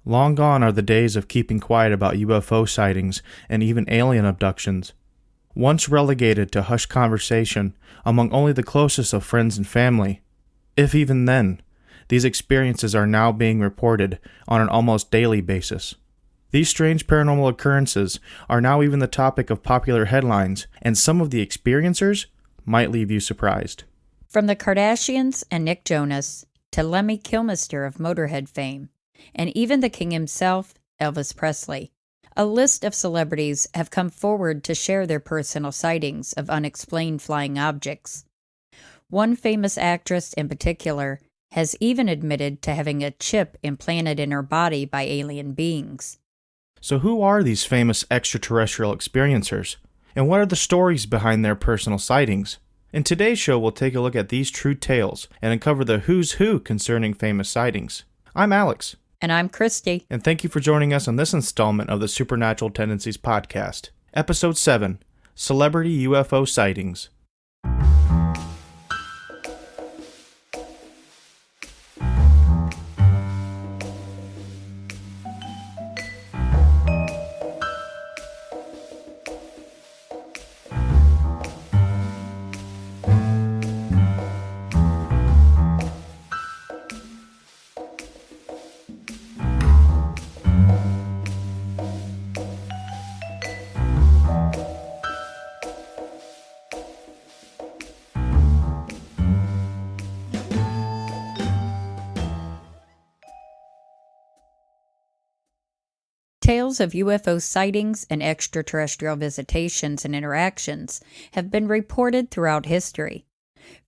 Long gone are the days of keeping quiet about UFO sightings and even alien abductions. Once relegated to hushed conversation among only the closest of friends and family, if even then, these experiences are now being reported on an almost daily basis. These strange paranormal occurrences are now even the topic of popular headlines, and some of the experiencers might leave you surprised. From the Kardashians and Nick Jonas to Lemmy Kilmister of Motorhead fame, and even the king himself, Elvis Presley, a list of celebrities have come forward to share their personal sightings of unexplained flying objects. One famous actress in particular has even admitted to having a chip implanted in her body by alien beings. So who are these famous extraterrestrial experiencers? And what are the stories behind their personal sightings? In today's show, we'll take a look at these true tales and uncover the who's who concerning famous sightings. I'm Alex. And I'm Christy. And thank you for joining us on this installment of the Supernatural Tendencies podcast. Episode 7, Celebrity UFO Sightings. Tales of UFO sightings and extraterrestrial visitations and interactions have been reported throughout history.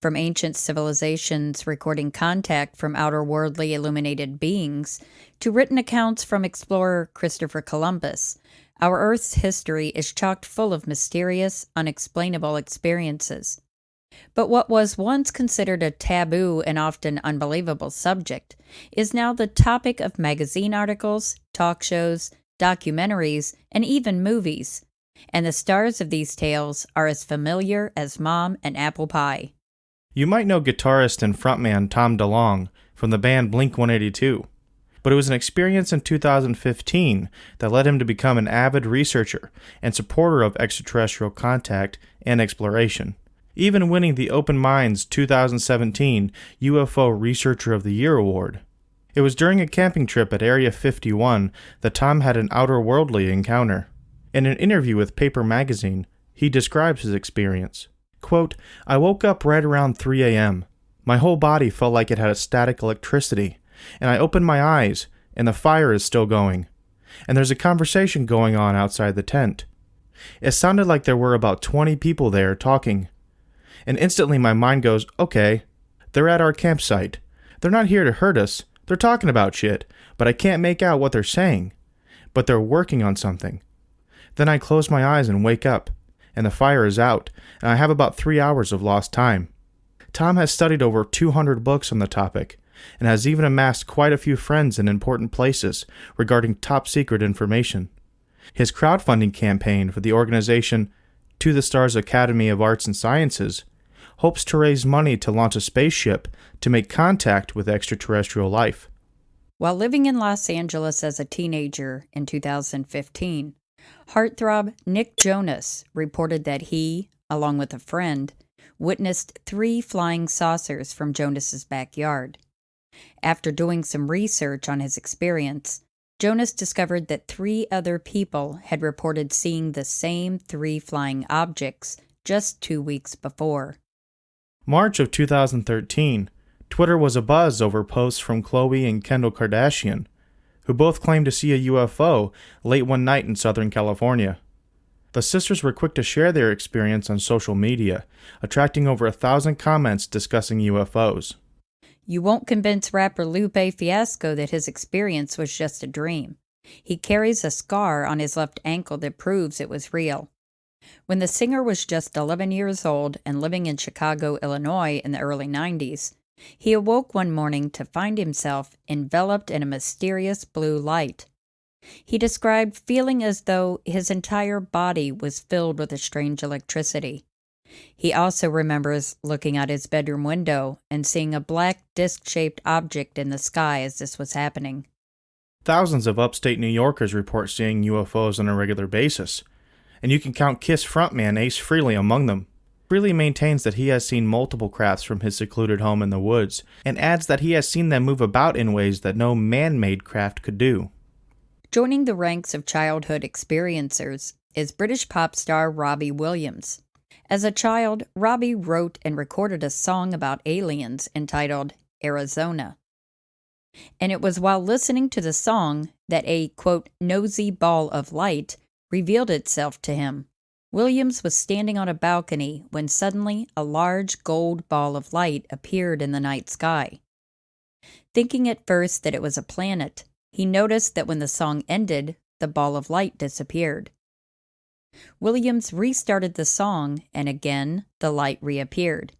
From ancient civilizations recording contact from outer-worldly illuminated beings, to written accounts from explorer Christopher Columbus, our Earth's history is chock full of mysterious, unexplainable experiences. But what was once considered a taboo and often unbelievable subject is now the topic of magazine articles, talk shows, documentaries, and even movies. And the stars of these tales are as familiar as Mom and apple pie. You might know guitarist and frontman Tom DeLonge from the band Blink-182, but it was an experience in 2015 that led him to become an avid researcher and supporter of extraterrestrial contact and exploration, even winning the Open Minds 2017 UFO Researcher of the Year award. It was during a camping trip at Area 51 that Tom had an outer-worldly encounter. In an interview with Paper Magazine, he describes his experience. Quote, "I woke up right around 3 a.m. My whole body felt like it had a static electricity, and I opened my eyes, and the fire is still going. And there's a conversation going on outside the tent. It sounded like there were about 20 people there talking. And instantly my mind goes, okay, they're at our campsite. They're not here to hurt us. They're talking about shit, but I can't make out what they're saying. But they're working on something. Then I close my eyes and wake up, and the fire is out, and I have about 3 hours of lost time." Tom has studied over 200 books on the topic, and has even amassed quite a few friends in important places regarding top-secret information. His crowdfunding campaign for the organization To the Stars Academy of Arts and Sciences hopes to raise money to launch a spaceship to make contact with extraterrestrial life. While living in Los Angeles as a teenager in 2015, heartthrob Nick Jonas reported that he, along with a friend, witnessed 3 flying saucers from Jonas's backyard. After doing some research on his experience, Jonas discovered that 3 other people had reported seeing the same 3 flying objects just 2 weeks before. March of 2013, Twitter was abuzz over posts from Khloe and Kendall Kardashian, who both claimed to see a UFO late one night in Southern California. The sisters were quick to share their experience on social media, attracting over 1,000 comments discussing UFOs. You won't convince rapper Lupe Fiasco that his experience was just a dream. He carries a scar on his left ankle that proves it was real. When the singer was just 11 years old and living in Chicago, Illinois in the early 90s, he awoke one morning to find himself enveloped in a mysterious blue light. He described feeling as though his entire body was filled with a strange electricity. He also remembers looking out his bedroom window and seeing a black disc-shaped object in the sky as this was happening. Thousands of upstate New Yorkers report seeing UFOs on a regular basis, and you can count KISS frontman Ace Frehley among them. Frehley maintains that he has seen multiple crafts from his secluded home in the woods, and adds that he has seen them move about in ways that no man-made craft could do. Joining the ranks of childhood experiencers is British pop star Robbie Williams. As a child, Robbie wrote and recorded a song about aliens entitled Arizona. And it was while listening to the song that a, quote, nosy ball of light revealed itself to him. Williams was standing on a balcony when suddenly a large gold ball of light appeared in the night sky. Thinking at first that it was a planet, he noticed that when the song ended, the ball of light disappeared. Williams restarted the song, and again the light reappeared.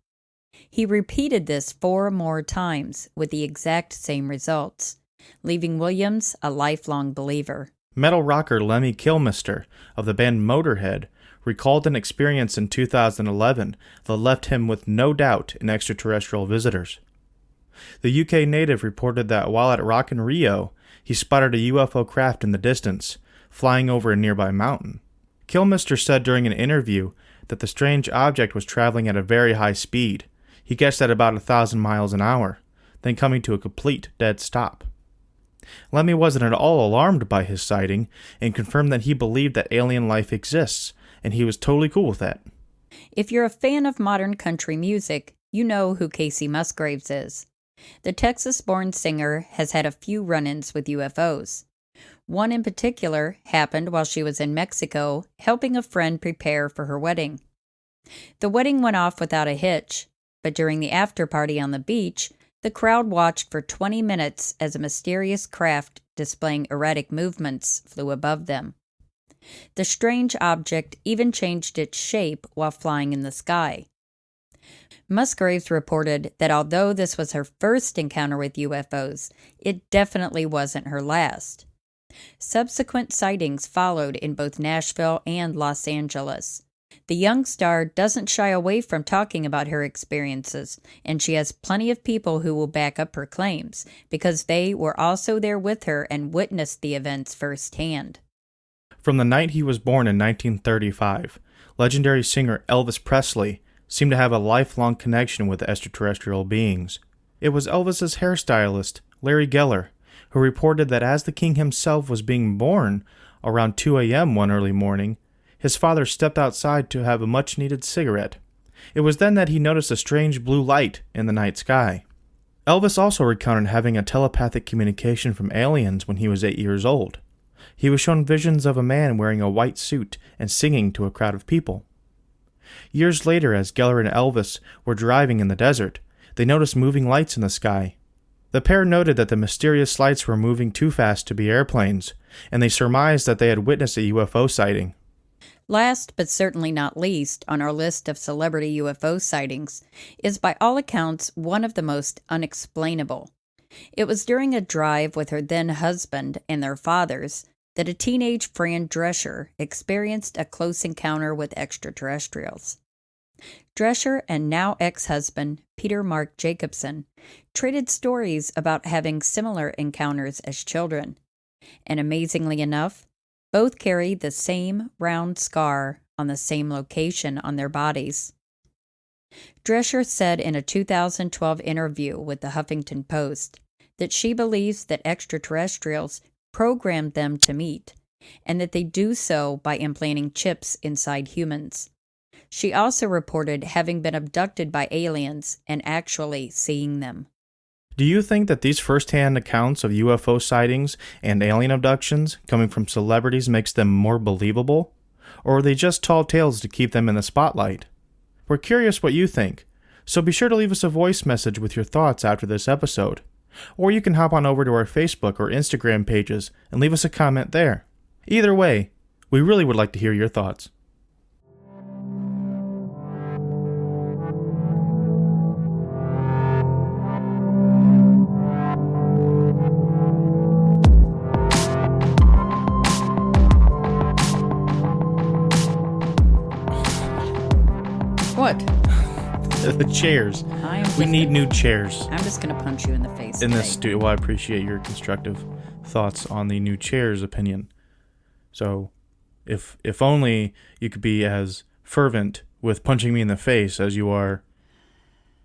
He repeated this 4 more times with the exact same results, leaving Williams a lifelong believer. Metal rocker Lemmy Kilmister of the band Motorhead recalled an experience in 2011 that left him with no doubt in extraterrestrial visitors. The UK native reported that while at Rock in Rio, he spotted a UFO craft in the distance, flying over a nearby mountain. Kilmister said during an interview that the strange object was traveling at a very high speed. He guessed at about 1,000 miles an hour, then coming to a complete dead stop. Lemmy wasn't at all alarmed by his sighting and confirmed that he believed that alien life exists, and he was totally cool with that. If you're a fan of modern country music, you know who Casey Musgraves is. The Texas-born singer has had a few run-ins with UFOs. One in particular happened while she was in Mexico helping a friend prepare for her wedding. The wedding went off without a hitch, but during the after-party on the beach, the crowd watched for 20 minutes as a mysterious craft displaying erratic movements flew above them. The strange object even changed its shape while flying in the sky. Musgraves reported that although this was her first encounter with UFOs, it definitely wasn't her last. Subsequent sightings followed in both Nashville and Los Angeles. The young star doesn't shy away from talking about her experiences, and she has plenty of people who will back up her claims, because they were also there with her and witnessed the events firsthand. From the night he was born in 1935, legendary singer Elvis Presley seemed to have a lifelong connection with extraterrestrial beings. It was Elvis's hairstylist, Larry Geller, who reported that as the king himself was being born around 2 a.m. one early morning, his father stepped outside to have a much-needed cigarette. It was then that he noticed a strange blue light in the night sky. Elvis also recounted having a telepathic communication from aliens when he was 8 years old. He was shown visions of a man wearing a white suit and singing to a crowd of people. Years later, as Geller and Elvis were driving in the desert, they noticed moving lights in the sky. The pair noted that the mysterious lights were moving too fast to be airplanes, and they surmised that they had witnessed a UFO sighting. Last, but certainly not least, on our list of celebrity UFO sightings is by all accounts one of the most unexplainable. It was during a drive with her then-husband and their fathers that a teenage Fran Drescher experienced a close encounter with extraterrestrials. Drescher and now ex-husband Peter Mark Jacobson traded stories about having similar encounters as children, and amazingly enough, both carried the same round scar on the same location on their bodies. Drescher said in a 2012 interview with the Huffington Post that she believes that extraterrestrials programmed them to meet, and that they do so by implanting chips inside humans. She also reported having been abducted by aliens and actually seeing them. Do you think that these first-hand accounts of UFO sightings and alien abductions coming from celebrities makes them more believable? Or are they just tall tales to keep them in the spotlight? We're curious what you think, so be sure to leave us a voice message with your thoughts after this episode. Or you can hop on over to our Facebook or Instagram pages and leave us a comment there. Either way, we really would like to hear your thoughts. What? The chairs. We need new chairs. I'm just going to punch you in the face. In this studio. Well, I appreciate your constructive thoughts on the new chair's opinion. So, if only you could be as fervent with punching me in the face as you are,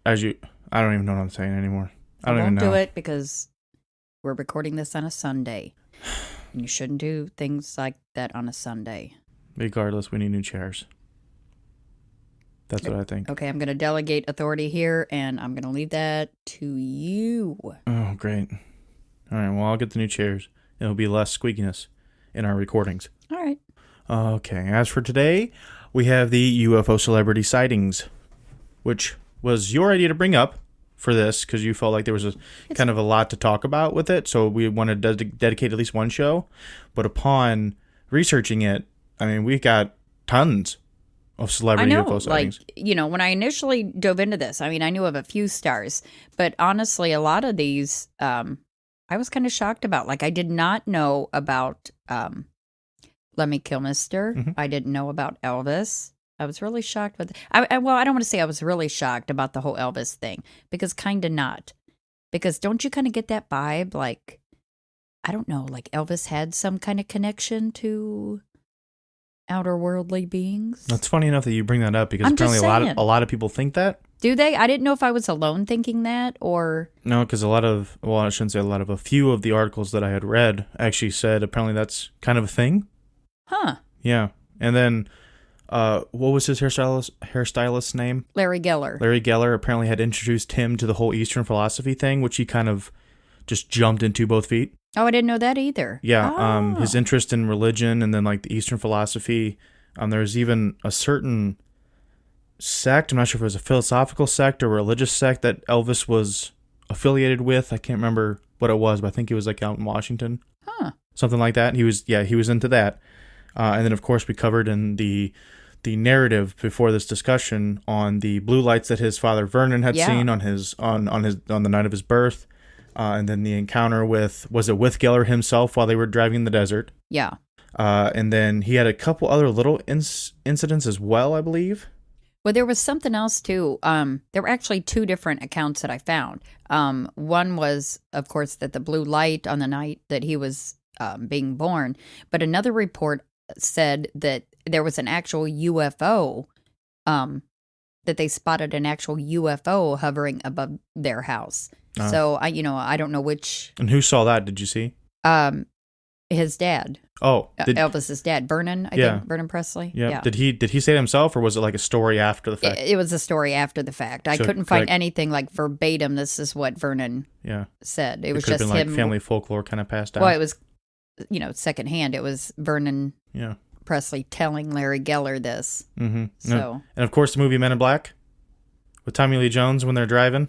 I don't even know what I'm saying anymore. I won't do it because we're recording this on a Sunday. And you shouldn't do things like that on a Sunday. Regardless, we need new chairs. That's what I think. Okay, I'm going to delegate authority here, and I'm going to leave that to you. Oh, great. All right, well, I'll get the new chairs. It'll be less squeakiness in our recordings. All right. Okay, as for today, we have the UFO celebrity sightings, which was your idea to bring up for this because you felt like there was kind of a lot to talk about with it, so we wanted to dedicate at least one show. But upon researching it, I mean, we got tons of celebrity UFO sightings. Like, when I initially dove into this, I mean, I knew of a few stars, but honestly, a lot of these, I was kind of shocked about. Like, I did not know about Lemmy Kilmister. Mm-hmm. I didn't know about Elvis. I was really shocked with I don't want to say I was really shocked about the whole Elvis thing, because kind of not. Because don't you kind of get that vibe, like, I don't know, like Elvis had some kind of connection to outer worldly beings? That's funny enough that you bring that up, because apparently a lot of people think that. Do they? I didn't know if I was alone thinking that, or... No, because I shouldn't say a few of the articles that I had read actually said apparently that's kind of a thing. Huh. Yeah. And then, what was his hairstylist's name? Larry Geller. Larry Geller apparently had introduced him to the whole Eastern philosophy thing, which he kind of just jumped into both feet. Oh, I didn't know that either. Yeah. His interest in religion and then like the Eastern philosophy. There's even a certain sect, I'm not sure if it was a philosophical sect or a religious sect, that Elvis was affiliated with. I can't remember what it was, but I think it was like out in Washington. Huh. Something like that. He was into that. And then, of course, we covered in the narrative before this discussion on the blue lights that his father Vernon had seen on the night of his birth, and then the encounter with Geller himself while they were driving in the desert. Yeah. And then he had a couple other little incidents as well, I believe. Well, there was something else too. There were actually two different accounts that I found. One was, of course, that the blue light on the night that he was being born, but another report said that there was an actual UFO, that they spotted an actual UFO hovering above their house. So I don't know which. And who saw that? Did you see? His dad. Oh, Elvis's dad, Vernon. I think Vernon Presley. Yeah. Did he say it himself, or was it like a story after the fact? It was a story after the fact. I couldn't find anything like verbatim. This is what Vernon said. It was just been him. Like family folklore kind of passed down. Well, it was, secondhand. It was Vernon Presley telling Larry Geller this. Mm-hmm. So, and of course, the movie Men in Black with Tommy Lee Jones when they're driving.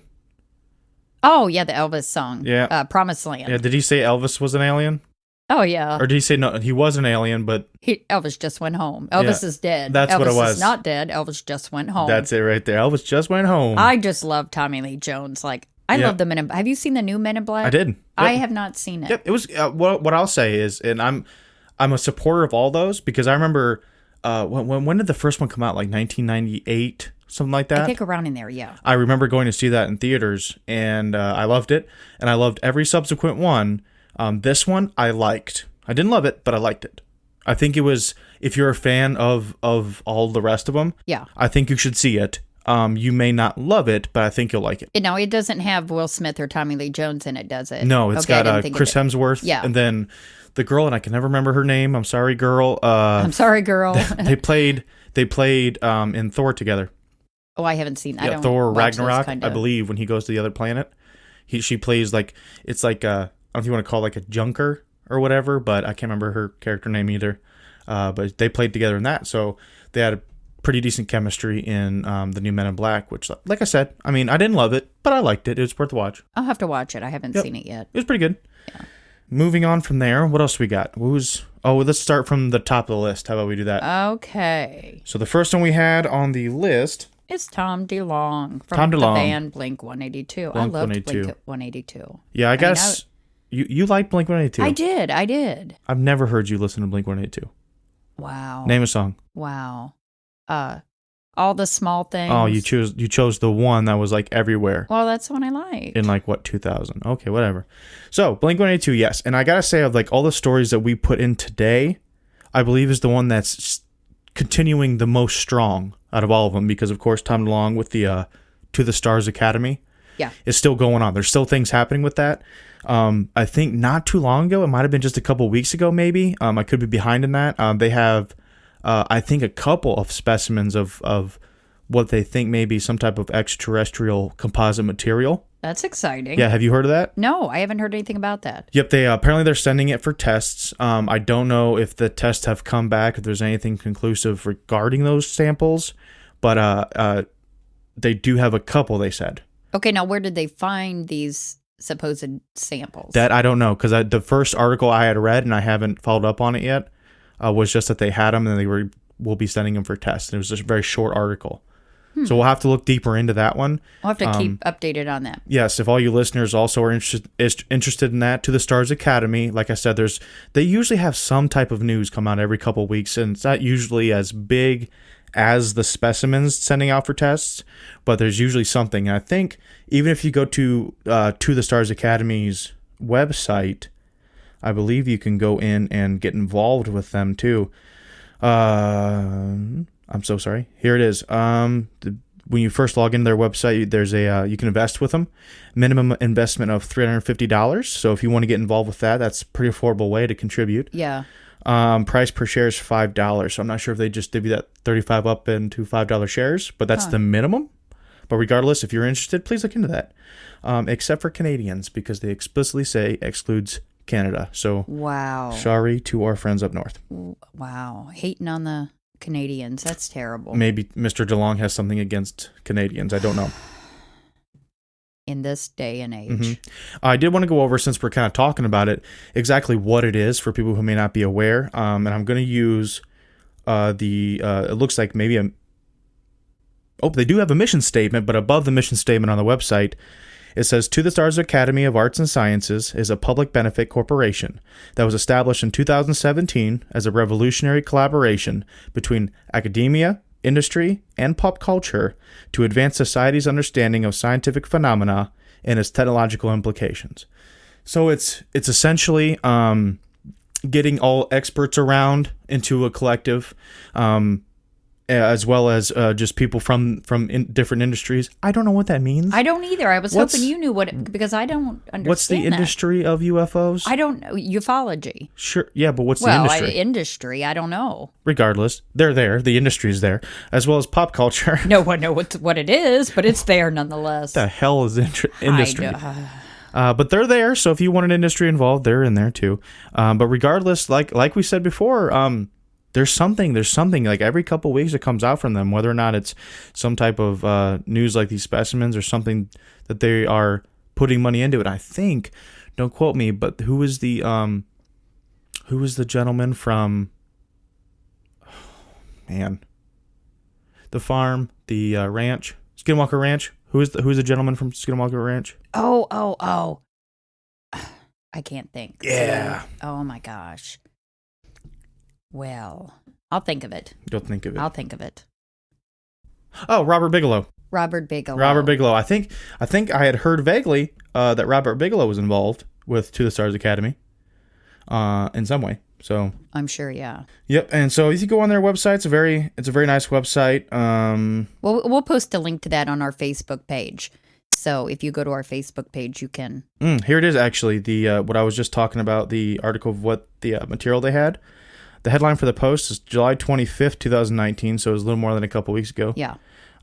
Oh yeah, the Elvis song. Yeah, Promised Land. Yeah, did he say Elvis was an alien? Oh yeah. Or did he say no? He was an alien, but Elvis just went home. Elvis is dead. That's Elvis what it was. Elvis is not dead. Elvis just went home. That's it right there. Elvis just went home. I just love Tommy Lee Jones. Like, I love the Men in Black. Have you seen the new Men in Black? I did. Yep. I have not seen it. Yep. It was what I'll say is, and I'm a supporter of all those, because I remember when did the first one come out? Like 1998, something like that. I think around in there, yeah. I remember going to see that in theaters, and I loved it, and I loved every subsequent one. This one I liked. I didn't love it, but I liked it. I think it was, if you're a fan of all the rest of them, I think you should see it. You may not love it, but I think you'll like it. No, it doesn't have Will Smith or Tommy Lee Jones in it, does it? No, it's got Chris Hemsworth, and then the girl, and I can never remember her name. I'm sorry, girl. I'm sorry, girl. they played in Thor together. Oh, I haven't seen. I don't Thor watch Ragnarok, kind of... I believe, when he goes to the other planet. She plays I don't know if you want to call it like a junker or whatever, but I can't remember her character name either. But they played together in that, so they had a pretty decent chemistry in the new Men in Black, which, like I said, I mean, I didn't love it, but I liked it. It was worth a watch. I'll have to watch it. I haven't seen it yet. It was pretty good. Yeah. Moving on from there, what else we got? Let's start from the top of the list. How about we do that? Okay. So the first one we had on the list... It's Tom DeLonge from the band Blink-182. I loved Blink-182. Yeah, I guess... You like Blink-182? I did. I've never heard you listen to Blink-182. Wow. Name a song. Wow. All the small things. Oh, you chose the one that was like everywhere. Well, that's the one I like. In like what, 2000? Okay, whatever. So Blink-182, yes, and I gotta say, of like all the stories that we put in today, I believe is the one that's continuing the most strong out of all of them, because of course Tom DeLonge with the To the Stars Academy, is still going on. There's still things happening with that. I think not too long ago, it might have been just a couple weeks ago, maybe. I could be behind in that. They have, I think, a couple of specimens of what they think may be some type of extraterrestrial composite material. That's exciting. Yeah, have you heard of that? No, I haven't heard anything about that. Yep, they apparently they're sending it for tests. I don't know if the tests have come back, if there's anything conclusive regarding those samples, but they do have a couple, they said. Okay, now where did they find these supposed samples? That I don't know, because the first article I had read, and I haven't followed up on it yet, was just that they had them and will be sending them for tests. And it was just a very short article. So we'll have to look deeper into that one. We'll have to keep updated on that. Yes, if all you listeners also are interested in that, To the Stars Academy, like I said, they usually have some type of news come out every couple of weeks, and it's not usually as big as the specimens sending out for tests, but there's usually something. And I think even if you go to the Stars Academy's website, I believe you can go in and get involved with them too. I'm so sorry. Here it is. When you first log into their website, there's you can invest with them. Minimum investment of $350. So if you want to get involved with that, that's a pretty affordable way to contribute. Yeah. Price per share is $5. So I'm not sure if they just divvy that 35 up into $5 shares, but that's the minimum. But regardless, if you're interested, please look into that. Except for Canadians, because they explicitly say excludes Canada. So wow. Sorry to our friends up north. Wow. Hating on the Canadians. That's terrible. Maybe Mr. DeLonge has something against Canadians. I don't know. In this day and age. Mm-hmm. I did want to go over, since we're kind of talking about it, exactly what it is for people who may not be aware. And I'm going to use it looks like maybe they do have a mission statement, but above the mission statement on the website, it says, To the Stars Academy of Arts and Sciences is a public benefit corporation that was established in 2017 as a revolutionary collaboration between academia, industry, and pop culture to advance society's understanding of scientific phenomena and its technological implications. So it's essentially getting all experts around into a collective, as well as just people from different industries. I don't know what that means. I don't either. I was hoping you knew because I don't understand. What's the industry of UFOs? I don't know. Ufology. Sure. Yeah, but what's the industry? Industry. I don't know. Regardless, they're there. The industry's there, as well as pop culture. No one knows what it is, but it's there nonetheless. What the hell is industry? But they're there, so if you want an industry involved, they're in there too. But regardless, like we said before, there's something like every couple weeks it comes out from them, whether or not it's some type of news like these specimens or something that they are putting money into it. I think, don't quote me, but who was the gentleman from the farm, the ranch, Skinwalker Ranch? Who's the gentleman from Skinwalker Ranch? Oh. I can't think. Yeah. Oh my gosh. Well, I'll think of it. You'll think of it. I'll think of it. Oh, Robert Bigelow. Robert Bigelow. I think I had heard vaguely that Robert Bigelow was involved with To the Stars Academy in some way. So I'm sure, yeah. Yep. And so if you go on their website, it's a very nice website. We'll post a link to that on our Facebook page. So if you go to our Facebook page, you can. Here it is, actually. The what I was just talking about, the article of what the material they had. The headline for the post is July 25th, 2019, so it was a little more than a couple weeks ago. Yeah.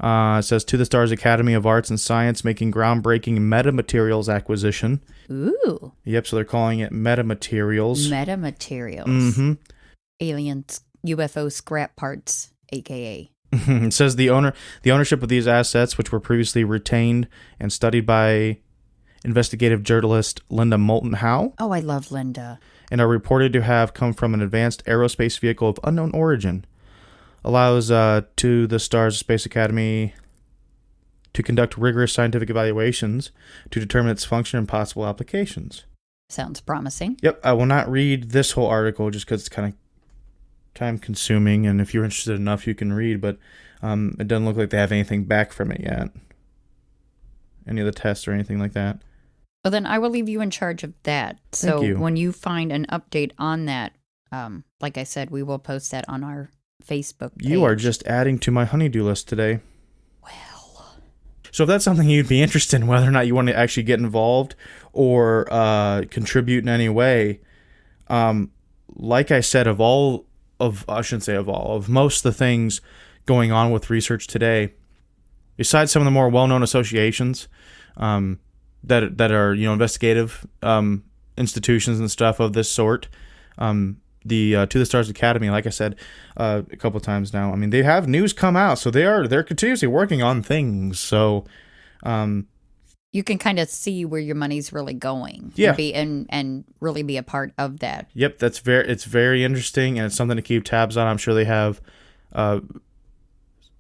It says, To the Stars Academy of Arts and Science making groundbreaking metamaterials acquisition. Ooh. Yep, so they're calling it metamaterials. Metamaterials. Mm-hmm. Aliens, UFO scrap parts, a.k.a. It says the ownership of these assets, which were previously retained and studied by investigative journalist Linda Moulton Howe. Oh, I love Linda. And are reported to have come from an advanced aerospace vehicle of unknown origin. Allows To the Stars Space Academy to conduct rigorous scientific evaluations to determine its function and possible applications. Sounds promising. Yep, I will not read this whole article just because it's kind of time-consuming, and if you're interested enough, you can read. But It doesn't look like they have anything back from it yet. Any of the tests or anything like that. Well, then I will leave you in charge of that. So Thank you. when you find an update on that, like I said, we will post that on our Facebook page. You are just adding to my honeydew list today. Well. So if that's something you'd be interested in, whether or not you want to actually get involved or contribute in any way, like I said, of most of the things going on with research today, besides some of the more well-known associations that are investigative institutions and stuff of this sort, the To the Stars Academy, like I said a couple of times now, I mean, they have news come out, so they're continuously working on things. So you can kind of see where your money's really going. Yeah. And really be a part of that. Yep, it's very interesting, and it's something to keep tabs on. I'm sure they have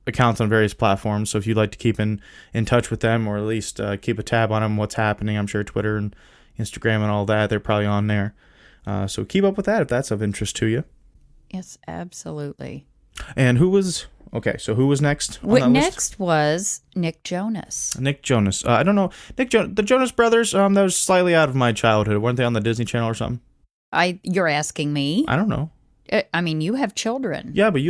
accounts on various platforms, so if you'd like to keep in touch with them, or at least keep a tab on them, what's happening, I'm sure Twitter and Instagram and all that, they're probably on there. So keep up with that if that's of interest to you. Yes, absolutely. And who was next on that Next list? was Nick Jonas. Nick Jonas. I don't know. The Jonas Brothers, that was slightly out of my childhood. Weren't they on the Disney Channel or something? You're asking me? I don't know. I mean, you have children. Yeah, but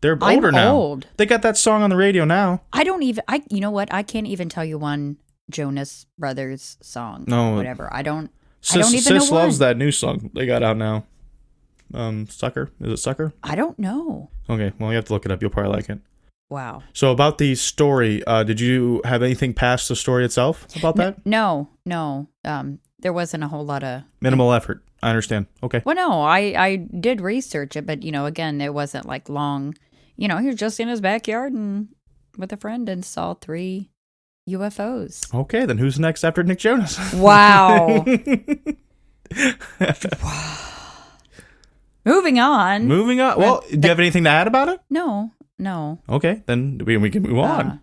they're older now. Old. They got that song on the radio now. You know what? I can't even tell you one Jonas Brothers song. No. Whatever. I don't Sis even know loves one. that new song they got out now. Sucker? Is it Sucker? I don't know. Okay, well, you have to look it up. You'll probably like it. Wow. So about the story, did you have anything past the story itself about that? No. There wasn't a whole lot of... Minimal effort. I understand. Okay. Well, no, I did research it, but, again, it wasn't like long. He was just in his backyard and with a friend and saw 3 UFOs. Okay, then who's next after Nick Jonas? Wow. Moving on. Well, do you have anything to add about it? No. Okay, then we can move on.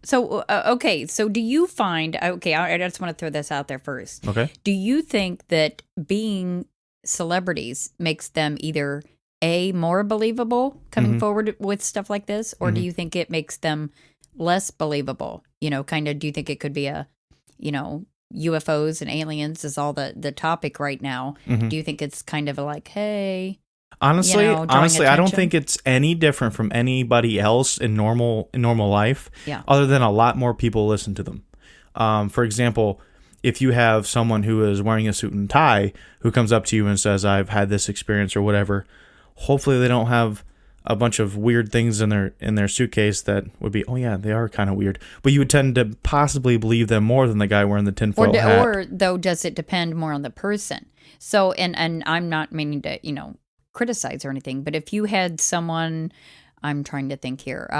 So do you find... Okay, I just want to throw this out there first. Okay. Do you think that being celebrities makes them either... A, more believable coming forward with stuff like this, or do you think it makes them less believable? Do you think it could be UFOs and aliens is all the topic right now. Do you think it's kind of like, hey... Honestly, I don't attention? think it's any different from anybody else in normal life, other than a lot more people listen to them. For example, if you have someone who is wearing a suit and tie who comes up to you and says, I've had this experience or whatever, hopefully they don't have a bunch of weird things in their suitcase that would be, oh yeah, they are kind of weird. But you would tend to possibly believe them more than the guy wearing the tinfoil hat. Or though, does it depend more on the person? So, and I'm not meaning to, criticize or anything, but if you had someone, I'm trying to think here.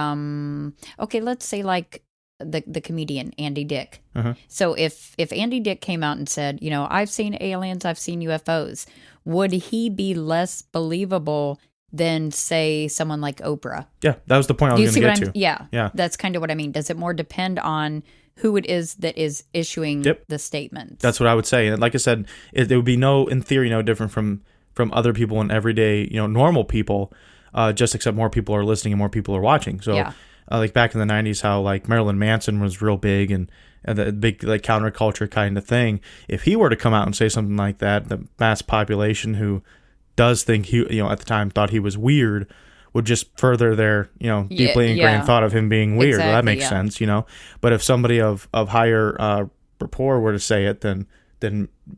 Okay, let's say like the comedian Andy Dick. So if Andy Dick came out and said, I've seen aliens, I've seen UFOs, would he be less believable than, say, someone like Oprah? Yeah, that was the point I was going to get to. Yeah, that's kind of what I mean. Does it more depend on who it is that is issuing the statements? That's what I would say. And like I said, it would be in theory, no different from other people and everyday, normal people, just except more people are listening and more people are watching. So, like back in the 90s, how like Marilyn Manson was real big and the big like counterculture kind of thing. If he were to come out and say something like that, the mass population who does think he, at the time thought he was weird would just further their, deeply ingrained thought of him being weird. Exactly, well, that makes sense, But if somebody of higher rapport were to say it, then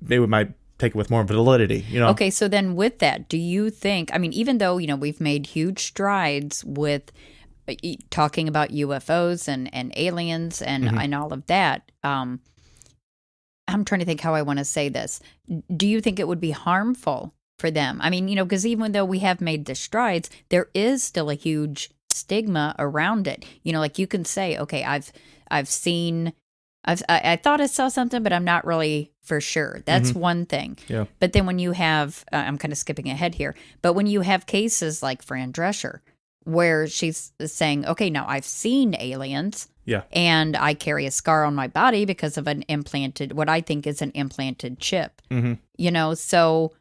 they might take it with more validity, Okay, so then with that, do you think, even though, we've made huge strides with talking about UFOs and aliens and all of that, I'm trying to think how I want to say this. Do you think it would be harmful for them? Because even though we have made the strides, there is still a huge stigma around it. Like you can say, okay, I thought I saw something, but I'm not really for sure. That's one thing. Yeah. But then when you have, I'm kind of skipping ahead here, but when you have cases like Fran Drescher, where she's saying, okay, now I've seen aliens. Yeah. And I carry a scar on my body because of what I think is an implanted chip. So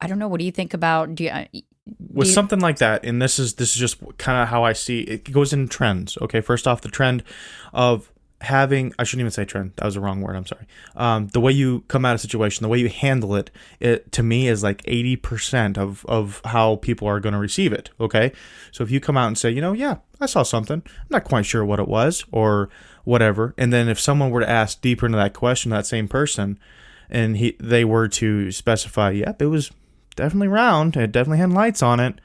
I don't know. What do you think about, with something like that, and this is just kind of how I see it. It goes in trends. Okay, first off, the trend of having, I shouldn't even say trend, that was the wrong word, I'm sorry. The way you come out of a situation, the way you handle it, to me is like 80% of how people are going to receive it. Okay, so if you come out and say, yeah, I saw something, I'm not quite sure what it was or whatever, and then if someone were to ask deeper into that question, that same person, and they were to specify, yep, it was definitely round, it definitely had lights on it,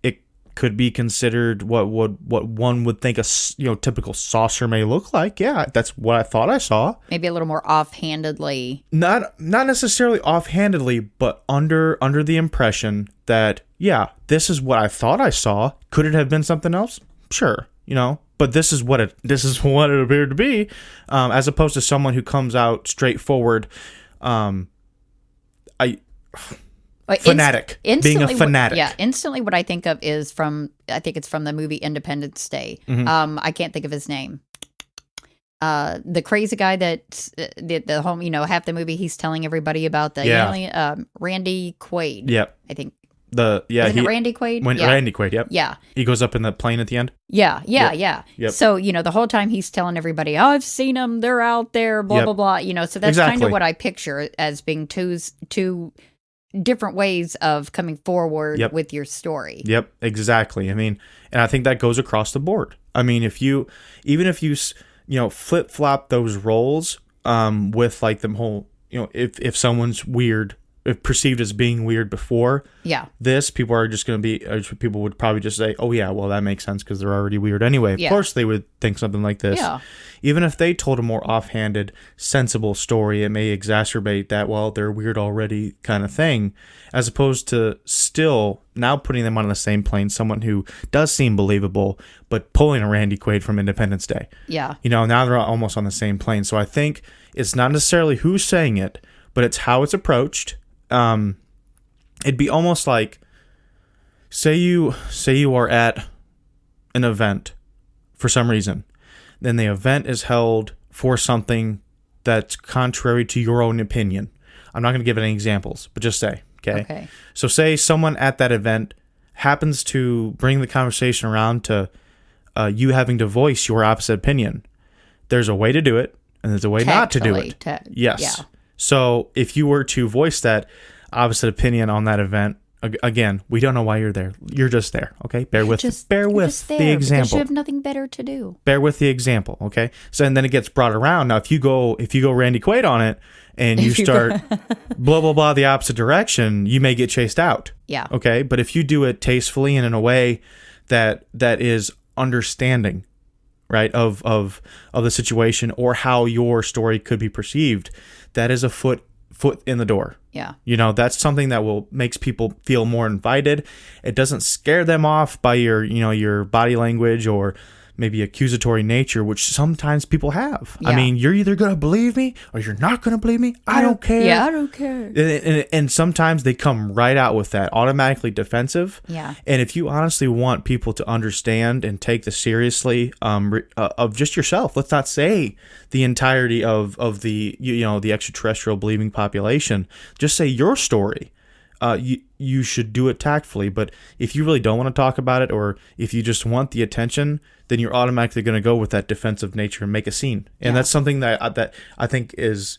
it could be considered what one would think a typical saucer may look like. Yeah, that's what I thought I saw. Maybe a little more offhandedly. Not necessarily offhandedly, but under the impression that, yeah, this is what I thought I saw. Could it have been something else? Sure, but this is what it appeared to be, as opposed to someone who comes out straightforward. Fanatic. Being a fanatic. Instantly what I think of is I think it's from the movie Independence Day. Mm-hmm. I can't think of his name. The crazy guy that the home, half the movie he's telling everybody about the alien, Randy Quaid. Yep. I think. Isn't it Randy Quaid? Randy Quaid, yep. Yeah. He goes up in the plane at the end? Yeah. Yep. So, the whole time he's telling everybody, oh, I've seen them, they're out there, blah, blah, blah. So that's kind of what I picture as being two different ways of coming forward with your story. Yep, exactly. I mean, and I think that goes across the board. I mean, if you flip-flop those roles with like the whole, if someone's weird, if perceived as being weird before this, people would probably just say, oh yeah, well that makes sense because they're already weird anyway. Of course they would think something like this. Yeah. Even if they told a more offhanded, sensible story, it may exacerbate that, well, they're weird already kind of thing, as opposed to still now putting them on the same plane, someone who does seem believable, but pulling a Randy Quaid from Independence Day. Yeah. Now they're almost on the same plane. So I think it's not necessarily who's saying it, but it's how it's approached. It'd be almost like, say you are at an event for some reason, then the event is held for something that's contrary to your own opinion. I'm not going to give any examples, but just say, okay. So say someone at that event happens to bring the conversation around to you having to voice your opposite opinion. There's a way to do it, and there's a way not to do it. Yes. Yeah. So if you were to voice that opposite opinion on that event, again, we don't know why you're there. You're just there, okay? Bear with the example. Because you have nothing better to do. Bear with the example, okay? So and then it gets brought around. Now, if you go Randy Quaid on it and you start blah blah blah the opposite direction, you may get chased out. Yeah. Okay, but if you do it tastefully and in a way that is understanding, right, of the situation or how your story could be perceived, that is a foot in the door. Yeah. That's something that makes people feel more invited. It doesn't scare them off by your body language or maybe accusatory nature, which sometimes people have. Yeah. I mean, you're either going to believe me or you're not going to believe me. I don't care. Yeah, I don't care. And sometimes they come right out with that, automatically defensive. Yeah. And if you honestly want people to understand and take this seriously, of just yourself, let's not say the entirety of the the extraterrestrial believing population. Just say your story. You should do it tactfully. But if you really don't want to talk about it, or if you just want the attention, then you're automatically going to go with that defensive nature and make a scene. And that's something that I think is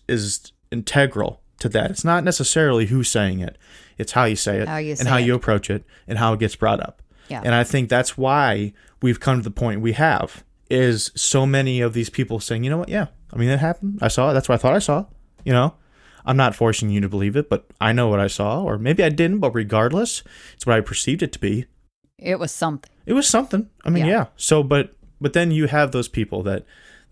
integral to that. It's not necessarily who's saying it. It's how you say it, how you approach it, and how it gets brought up. Yeah. And I think that's why we've come to the point we have, is so many of these people saying, you know what, yeah, I mean, that happened. I saw it. That's what I thought I saw. I'm not forcing you to believe it, but I know what I saw, or maybe I didn't, but regardless, it's what I perceived it to be. It was something. I mean, yeah. So, but then you have those people that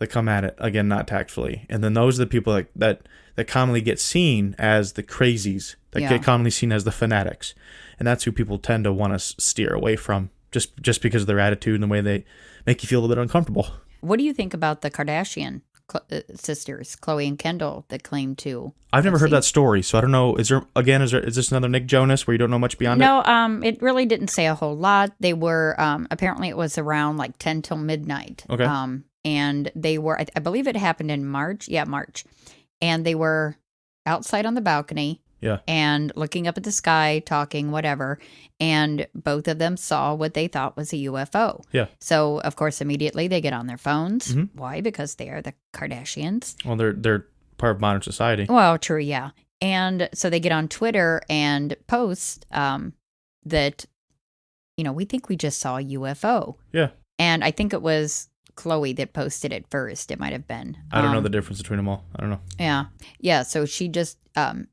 come at it, again, not tactfully. And then those are the people that commonly get seen as the crazies, that get commonly seen as the fanatics. And that's who people tend to want to steer away from, just because of their attitude and the way they make you feel a little bit uncomfortable. What do you think about the Kardashian sisters, Khloe and Kendall, that claim to? I've never heard that story, so I don't know. Is this another Nick Jonas where you don't know much beyond it? No, it really didn't say a whole lot. They were apparently it was around like 10 till midnight. Okay. And they were, I believe it happened in March. Yeah, March. And they were outside on the balcony. Yeah. and looking up at the sky, talking, whatever. And both of them saw what they thought was a UFO. Yeah. So, of course, immediately they get on their phones. Mm-hmm. Why? Because they are the Kardashians. Well, they're part of modern society. Well, true, yeah. And so they get on Twitter and post that, we think we just saw a UFO. Yeah. And I think it was Chloe that posted it first. It might have been. I don't know the difference between them all. I don't know. Yeah. Yeah. So she just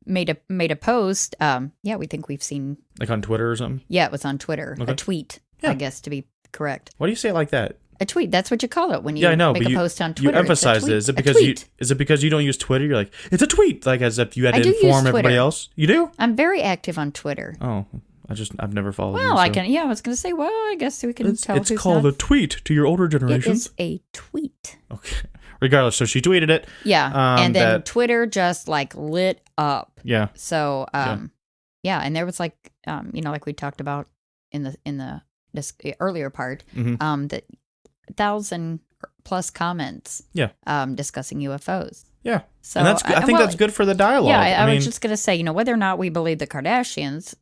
made a post. Yeah, we think we've seen. Like on Twitter or something? Yeah, it was on Twitter. Okay. A tweet, Yeah. I guess, to be correct. Why do you say it like that? A tweet. That's what you call it when you I know, make but a post on Twitter. You emphasize it. Is it because you don't use Twitter? You're like, it's a tweet, like as if you had to inform everybody else. You do? I'm very active on Twitter. Oh, I've never followed you. Well, I was going to say, I guess we can tell. It's called a tweet to your older It generations. is a tweet. Okay. Regardless, so she tweeted it. Yeah, and then Twitter just like lit up. Yeah. So, yeah, and there was like, like we talked about in the earlier part, Mm-hmm. that 1,000+ comments. Yeah. Discussing UFOs. Yeah. So and that's good. I think that's good for the dialogue. Yeah, I was just gonna say, whether or not we believe the Kardashians,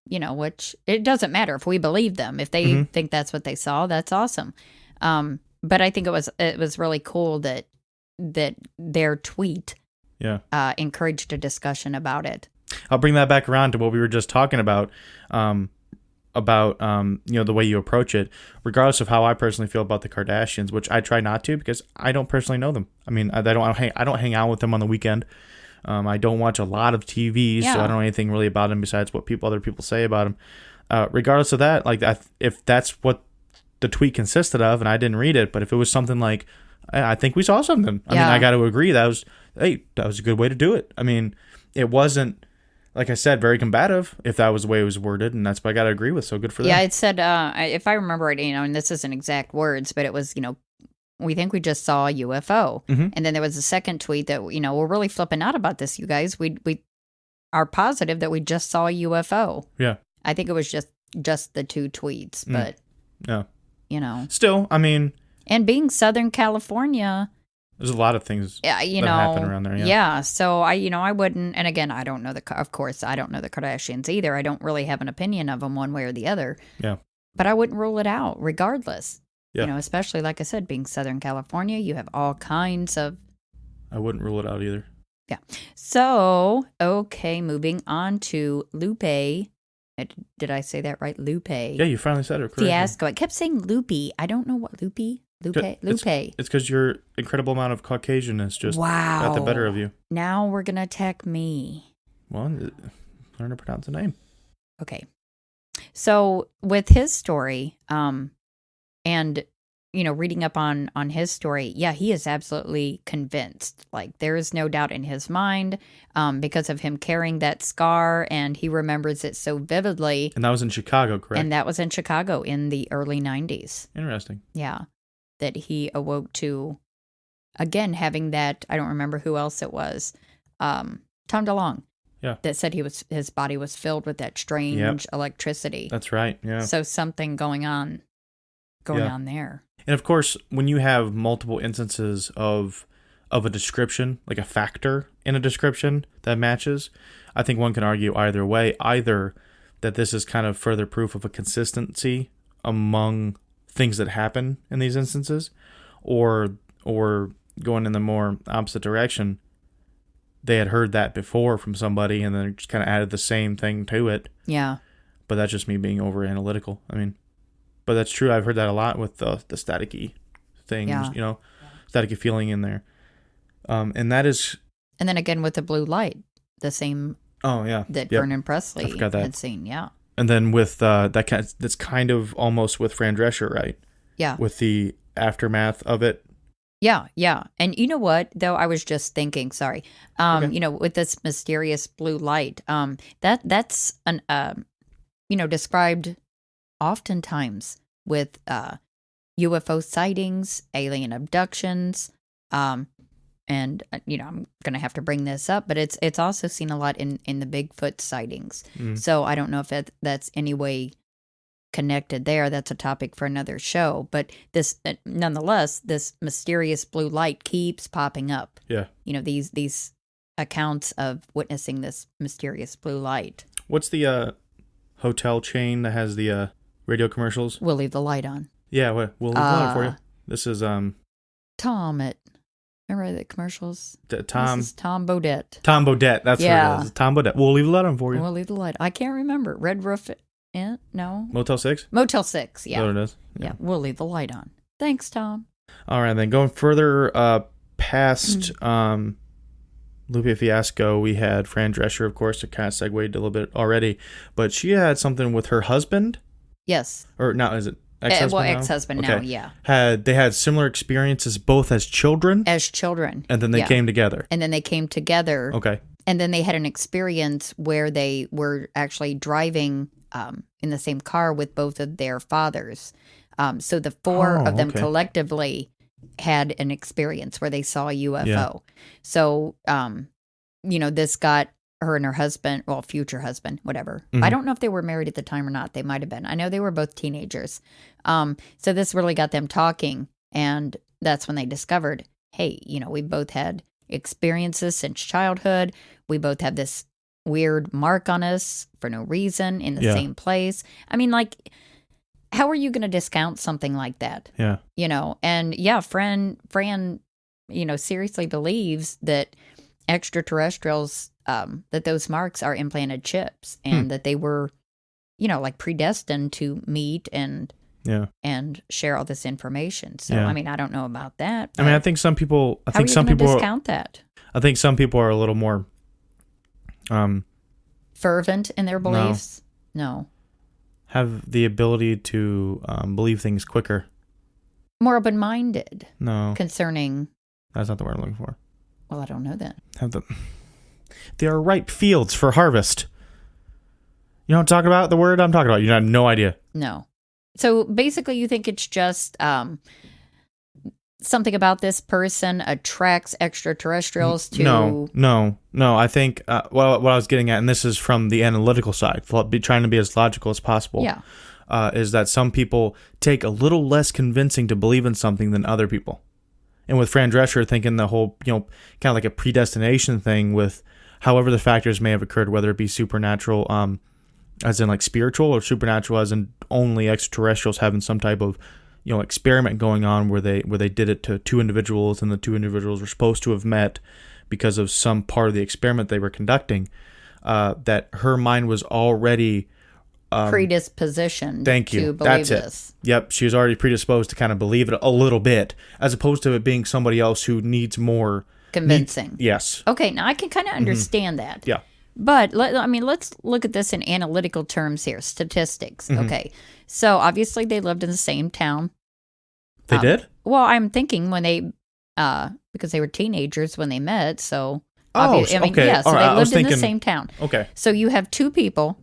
which it doesn't matter if we believe them. If they think that's what they saw, that's awesome. But I think it was really cool that their tweet encouraged a discussion about it. I'll bring that back around to what we were just talking about the way you approach it, regardless of how I personally feel about the Kardashians, which I try not to because I don't personally know them. I mean, I don't hang out with them on the weekend. I don't watch a lot of TV, so I don't know anything really about them besides what other people say about them. Regardless of that, like if that's what the tweet consisted of, and I didn't read it, but if it was something like, I think we saw something. I mean, I got to agree that was a good way to do it. I mean, it wasn't, like I said, very combative, if that was the way it was worded, and that's what I got to agree with, so good for them. Yeah, it said, if I remember right, and this isn't exact words, but it was, we think we just saw a UFO. Mm-hmm. And then there was a second tweet that, we're really flipping out about this, you guys. We are positive that we just saw a UFO. Yeah. I think it was just the two tweets, but, yeah. Still, I mean. And being Southern California. There's a lot of things that happen around there. Yeah. So I wouldn't, and again, I don't know of course, I don't know the Kardashians either. I don't really have an opinion of them one way or the other. Yeah. But I wouldn't rule it out regardless. Yeah. Especially like I said, being Southern California, you have all kinds of. I wouldn't rule it out either. Yeah. So, okay, moving on to Lupe. Did I say that right? Lupe. Yeah, you finally said it correctly. Fiasco. I kept saying Loopy. I don't know what Lupe. It's because your incredible amount of Caucasianness just got the better of you. Now we're going to attack me. Well, learn to pronounce the name. Okay. So with his story, and, reading up on his story, yeah, he is absolutely convinced. Like, there is no doubt in his mind because of him carrying that scar, and he remembers it so vividly. And that was in Chicago, correct? And that was in Chicago in the early 90s. Interesting. Yeah. That he awoke to, again, having that, I don't remember who else it was, Tom DeLonge. Yeah. That said his body was filled with that strange electricity. That's right, yeah. So something going on there. And of course, when you have multiple instances of a description, like a factor in a description that matches, I think one can argue either way. Either that this is kind of further proof of a consistency among things that happen in these instances, or going in the more opposite direction, they had heard that before from somebody and then just kind of added the same thing to it. Yeah. But that's just me being over analytical. I mean, but that's true. I've heard that a lot with the staticky things, staticky feeling in there. And that is. And then again with the blue light, the same. Oh yeah. That Vernon Presley had seen. Yeah. And then with that's kind of almost with Fran Drescher, right? Yeah. With the aftermath of it. Yeah, yeah. And you know what, though, I was just thinking, sorry, Okay. With this mysterious blue light, that's an, described oftentimes with UFO sightings, alien abductions, and, I'm going to have to bring this up, but it's also seen a lot in the Bigfoot sightings. Mm. So I don't know if that's any way connected there. That's a topic for another show. But this, nonetheless, this mysterious blue light keeps popping up. Yeah. These accounts of witnessing this mysterious blue light. What's the hotel chain that has the radio commercials? We'll leave the light on. Yeah, we'll leave the light on for you. This is Tom at... Remember the commercials? Tom. This is Tom Bodette. Tom Bodette. That's what it is. Tom Bodette. We'll leave the light on for you. We'll leave the light. I can't remember. Red Roof Inn? No. Motel 6? Motel 6, yeah. Is that what it is? Yeah, we'll leave the light on. Thanks, Tom. All right, then going further past Lupe Fiasco, we had Fran Drescher, of course, that kind of segued a little bit already, but she had something with her husband? Yes. Or now, is it ex-husband now? Ex-husband now, yeah. They had similar experiences both as children? As children. And then they came together? And then they came together. Okay. And then they had an experience where they were actually driving in the same car with both of their fathers. So the four of them collectively had an experience where they saw a UFO. Yeah. So, this got her and her husband, well, future husband, whatever. Mm-hmm. I don't know if they were married at the time or not. They might have been. I know they were both teenagers. So this really got them talking. And that's when they discovered, hey, we both had experiences since childhood. We both have this weird mark on us for no reason in the same place. I mean, how are you going to discount something like that? Yeah. And Fran, seriously believes that extraterrestrials, that those marks are implanted chips and that they were, predestined to meet and share all this information. So, I don't know about that. I think some people, discount that. I think some people are a little more, fervent in their beliefs. No. Have the ability to believe things quicker. More open-minded. No. Concerning. That's not the word I'm looking for. Well, I don't know that. They are ripe fields for harvest. You know what I'm talking about? The word I'm talking about. You have no idea. No. So basically you think it's just something about this person attracts extraterrestrials to... No. I think what I was getting at, and this is from the analytical side, trying to be as logical as possible, is that some people take a little less convincing to believe in something than other people. And with Fran Drescher thinking the whole, kind of like a predestination thing with however the factors may have occurred, whether it be supernatural, as in like spiritual, or supernatural as in only extraterrestrials having some type of, experiment going on where they did it to two individuals and the two individuals were supposed to have met because of some part of the experiment they were conducting, that her mind was already... predispositioned thank you. To believe this. Yep, she was already predisposed to kind of believe it a little bit, as opposed to it being somebody else who needs more convincing. Yes. Okay, now I can kind of understand that. Yeah. But let's look at this in analytical terms here, statistics. Mm-hmm. Okay, so obviously they lived in the same town. They did? Well, I'm thinking when they, because they were teenagers when they met. So okay. So they lived in the same town. Okay. So you have two people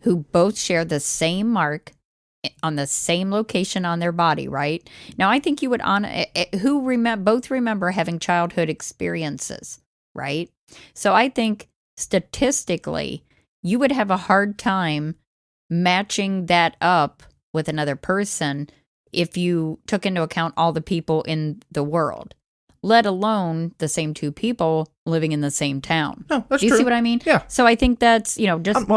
who both share the same mark on the same location on their body, right? Now, I think you would both remember having childhood experiences, right? So I think statistically, you would have a hard time matching that up with another person if you took into account all the people in the world, let alone the same two people living in the same town. No, that's true. Do you see what I mean? Yeah. So I think that's, just...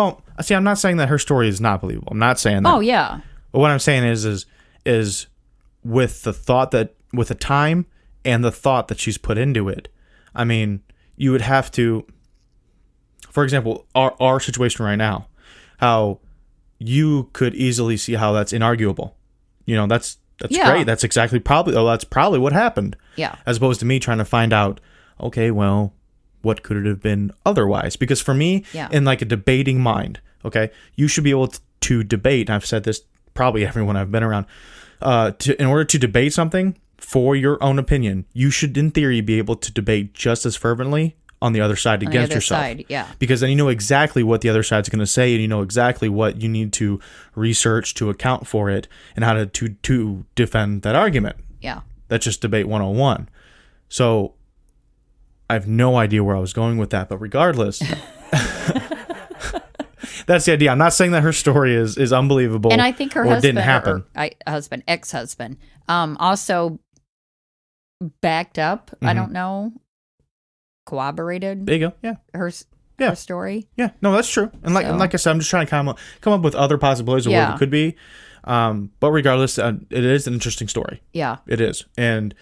I'm not saying that her story is not believable. I'm not saying that. Oh, yeah. But what I'm saying is with the thought that, with the time and the thought that she's put into it, I mean, you would have to, for example, our situation right now, how you could easily see how that's inarguable. That's great. That's probably what happened. Yeah. As opposed to me trying to find out, okay, well, what could it have been otherwise? Because for me, in like a debating mind, okay, you should be able to debate, and I've said this probably everyone I've been around, in order to debate something for your own opinion, you should, in theory, be able to debate just as fervently on the other side against yourself. Because then you know exactly what the other side's going to say, and you know exactly what you need to research to account for it, and how to defend that argument. Yeah. That's just debate 101. So I have no idea where I was going with that, but regardless, that's the idea. I'm not saying that her story is unbelievable, and I think her husband didn't happen. Ex-husband, also backed up. Mm-hmm. I don't know corroborated There you go. Yeah. her Yeah. story. Yeah. No, that's true. And like I said, I'm just trying to come up with other possibilities of what it could be. But regardless, it is an interesting story. Yeah. It is. And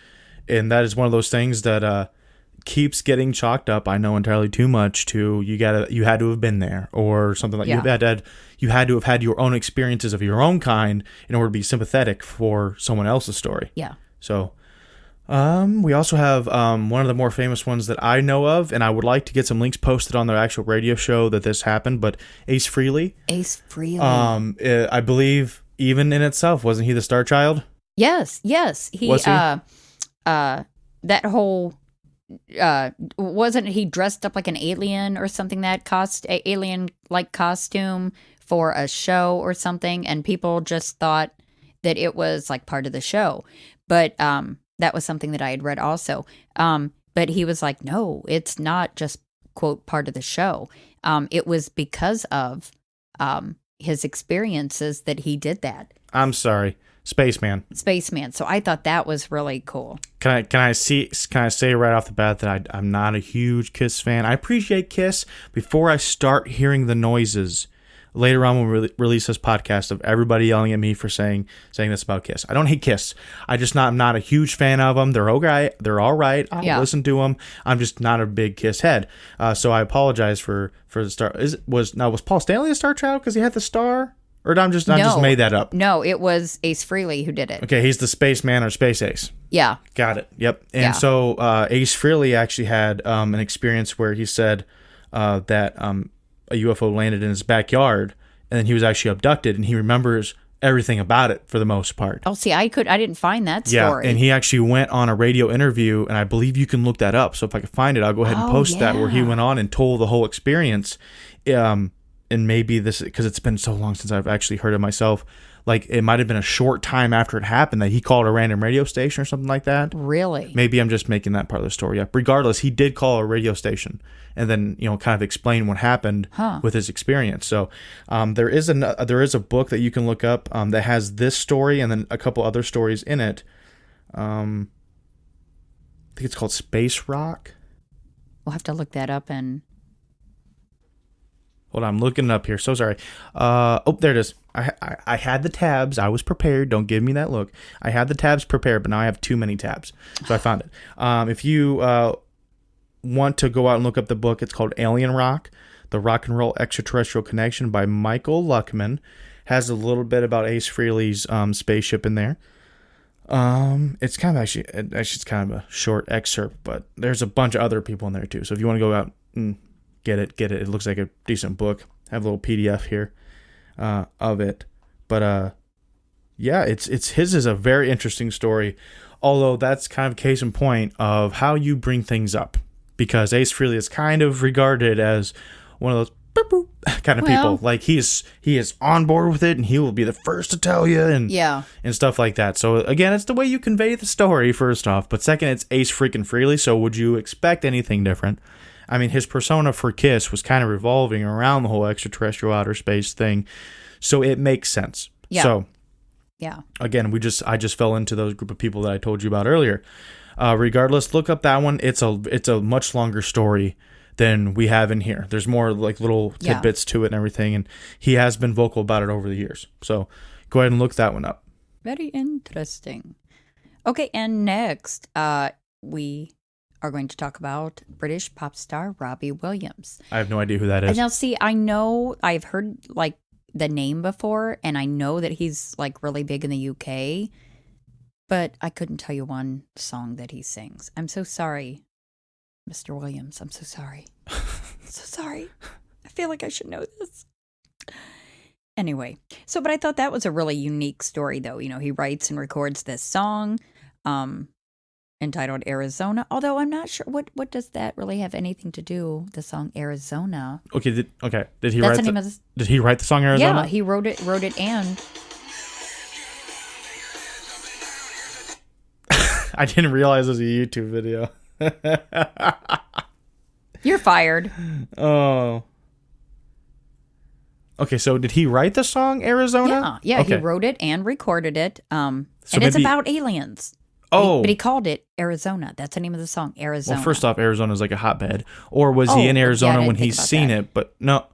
that is one of those things that keeps getting chalked up. I know entirely too much to you had to have been there or something like you had to have had your own experiences of your own kind in order to be sympathetic for someone else's story. Yeah. So we also have one of the more famous ones that I know of, and I would like to get some links posted on their actual radio show that this happened, but Ace Frehley. I believe even in itself, wasn't he the Star Child? Yes. He Was he? That whole wasn't he dressed up like an alien or something, that alien like costume for a show or something, and people just thought that it was like part of the show. But that was something that I had read also. But he was like, no, it's not just, quote, part of the show. It was because of his experiences that he did that. I'm sorry. Spaceman. So I thought that was really cool. Can I say right off the bat that I'm not a huge Kiss fan? I appreciate Kiss. Before I start hearing the noises later on when we release this podcast of everybody yelling at me for saying this about Kiss. I don't hate Kiss. I'm not a huge fan of them. They're okay. They're all right. I'll listen to them. I'm just not a big Kiss head. So I apologize for the star. Was Paul Stanley a Star Child because he had the star? Or I just made that up? No, it was Ace Frehley who did it. Okay, he's the spaceman or space ace. Yeah. Got it. Yep. And so Ace Frehley actually had an experience where he said that a UFO landed in his backyard, and then he was actually abducted, and he remembers everything about it for the most part. Oh, see, I didn't find that story. Yeah, and he actually went on a radio interview, and I believe you can look that up. So if I can find it, I'll go ahead and post that, where he went on and told the whole experience. And maybe this, because it's been so long since I've actually heard it myself, like it might have been a short time after it happened that he called a random radio station or something like that. Really? Maybe I'm just making that part of the story up. Regardless, he did call a radio station and then, kind of explain what happened with his experience. So there is a book that you can look up that has this story and then a couple other stories in it. I think it's called Space Rock. We'll have to look that up and... Hold on, I'm looking it up here. So sorry. There it is. I had the tabs. I was prepared. Don't give me that look. I had the tabs prepared, but now I have too many tabs. So I found it. If you want to go out and look up the book, it's called Alien Rock, The Rock and Roll Extraterrestrial Connection by Michael Luckman. Has a little bit about Ace Frehley's spaceship in there. It's kind of it's kind of a short excerpt, but there's a bunch of other people in there too. So if you want to go out and get it. It looks like a decent book. I have a little PDF here of it. But it's his is a very interesting story. Although that's kind of case in point of how you bring things up. Because Ace Frehley is kind of regarded as one of those boop, boop, kind of people. Like he is on board with it, and he will be the first to tell you and stuff like that. So again, it's the way you convey the story, first off. But second, it's Ace freaking Frehley. So would you expect anything different? I mean, his persona for Kiss was kind of revolving around the whole extraterrestrial outer space thing, so it makes sense. Yeah. So, again, I just fell into those group of people that I told you about earlier. Regardless, look up that one. It's a much longer story than we have in here. There's more like little tidbits to it and everything, and he has been vocal about it over the years. So, go ahead and look that one up. Very interesting. Okay, and next, we are going to talk about British pop star Robbie Williams. I have no idea who that is. Now, see, I know I've heard like the name before, and I know that he's like really big in the UK, but I couldn't tell you one song that he sings. I'm so sorry, Mr. Williams. I'm so sorry. So sorry. I feel like I should know this. Anyway, but I thought that was a really unique story, though. He writes and records this song, entitled Arizona, although I'm not sure what does that really have anything to do, the song Arizona. Okay, did he write the song Arizona? Yeah, he wrote it and I didn't realize it was a YouTube video. You're fired. Oh. Okay, so did he write the song Arizona? Yeah, okay. He wrote it and recorded it. And it's about aliens. Oh, But he called it Arizona. That's the name of the song, Arizona. well, first off, Arizona's like a hotbed. Or was he in yeah, I Arizona didn't when think he's about seen that. it? But no,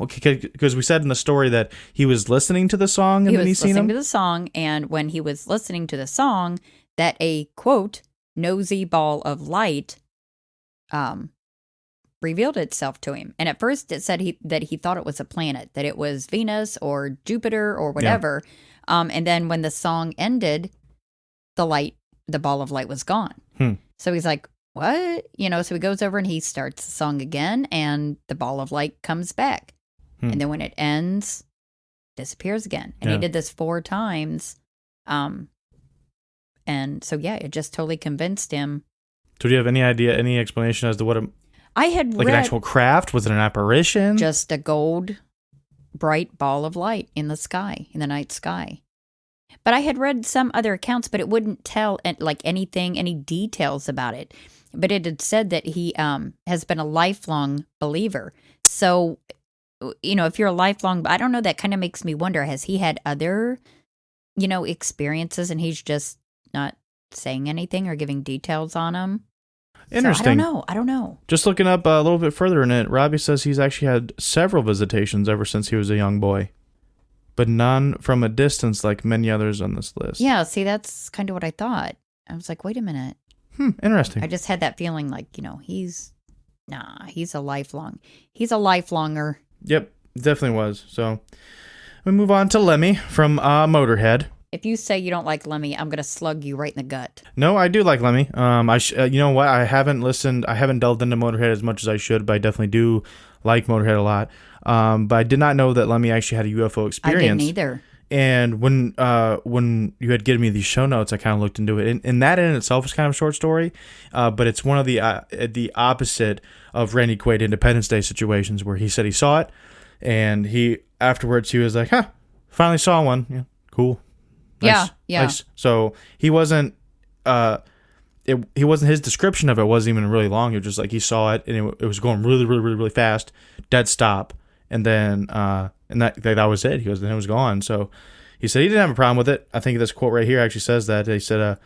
okay, because we said in the story that he was listening to the song and He then was he's seen listening him. to the song, and when he was listening to the song, that a, quote, nosy ball of light revealed itself to him. And at first it said that he thought it was a planet, that it was Venus or Jupiter or whatever. And then when the song ended, the ball of light was gone. So he's like, what? So he goes over and he starts the song again, and the ball of light comes back. And then when it ends, disappears again. And he did this 4 times. And so, yeah, it just totally convinced him. So do you have any idea, any explanation as to what I had like read an actual craft? Was it an apparition? just a gold, bright ball of light in the sky, in the night sky. But I had read some other accounts, but it wouldn't tell like anything, any details about it. But it had said that he has been a lifelong believer. So, if you're a lifelong, I don't know, that kind of makes me wonder, has he had other, experiences and he's just not saying anything or giving details on them? Interesting. So, I don't know. Just looking up a little bit further in it, Robbie says he's actually had several visitations ever since he was a young boy, but none from a distance like many others on this list. Yeah, see, that's kind of what I thought. I was like, wait a minute. Interesting. I just had that feeling like, he's a lifelonger. Yep, definitely was. So we move on to Lemmy from Motorhead. If you say you don't like Lemmy, I'm going to slug you right in the gut. No, I do like Lemmy. You know what? I haven't delved into Motorhead as much as I should, but I definitely do like Motorhead a lot. But I did not know that Lemmy actually had a UFO experience. I didn't either. And when you had given me these show notes, I kind of looked into it. And that in itself is kind of a short story, but it's one of the opposite of Randy Quaid Independence Day situations where he said he saw it, and afterwards he was like, finally saw one. Yeah, cool. Nice, yeah. Nice. So he wasn't. He wasn't. His description of it wasn't even really long. It was just like he saw it, and it was going really, really, really, really fast. Dead stop, and then that was it. He goes, then it was gone. So he said he didn't have a problem with it. I think this quote right here actually says that. They said,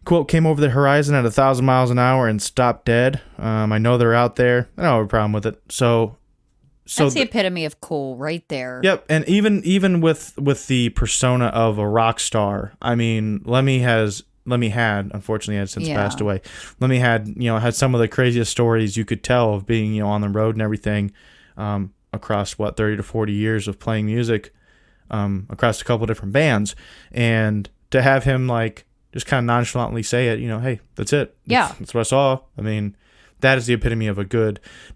"Quote came over the horizon at 1,000 miles an hour and stopped dead. I know they're out there. I don't have a problem with it." So that's the epitome of cool right there. Yep, and even with the persona of a rock star, I mean, Lemmy had, unfortunately had since passed away. Lemmy had some of the craziest stories you could tell of being on the road and everything, across 30 to 40 years of playing music, across a couple of different bands, and to have him just kind of nonchalantly say it, hey, that's it. Yeah, that's what I saw. I mean, that is the epitome of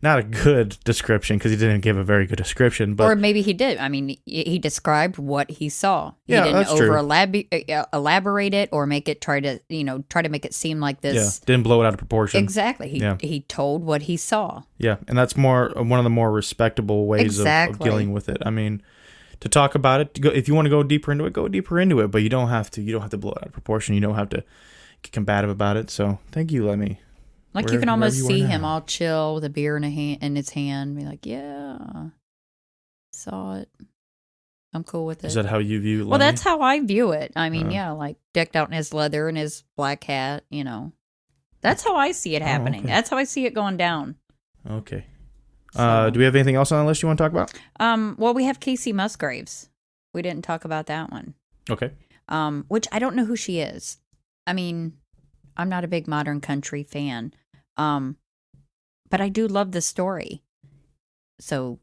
not a good description, because he didn't give a very good description. But, or maybe he did. I mean, he described what he saw. He yeah, didn't that's true. elaborate it or make it try to make it seem like this. Yeah, didn't blow it out of proportion. Exactly. He told what he saw. Yeah, and that's one of the more respectable ways of dealing with it. I mean, to talk about it, if you want to go deeper into it, go deeper into it, but you don't have to blow it out of proportion. You don't have to get combative about it. So thank you, Lemmy. Like you can almost see him all chill with a beer in his hand, be like, "Yeah, saw it. I'm cool with it." Is that how you view Lemmy? Well, that's how I view it. I mean, like decked out in his leather and his black hat. That's how I see it happening. Okay. That's how I see it going down. Okay. Do we have anything else on the list you want to talk about? Well, we have Casey Musgraves. We didn't talk about that one. Okay. Which I don't know who she is. I mean, I'm not a big modern country fan. But I do love the story. So,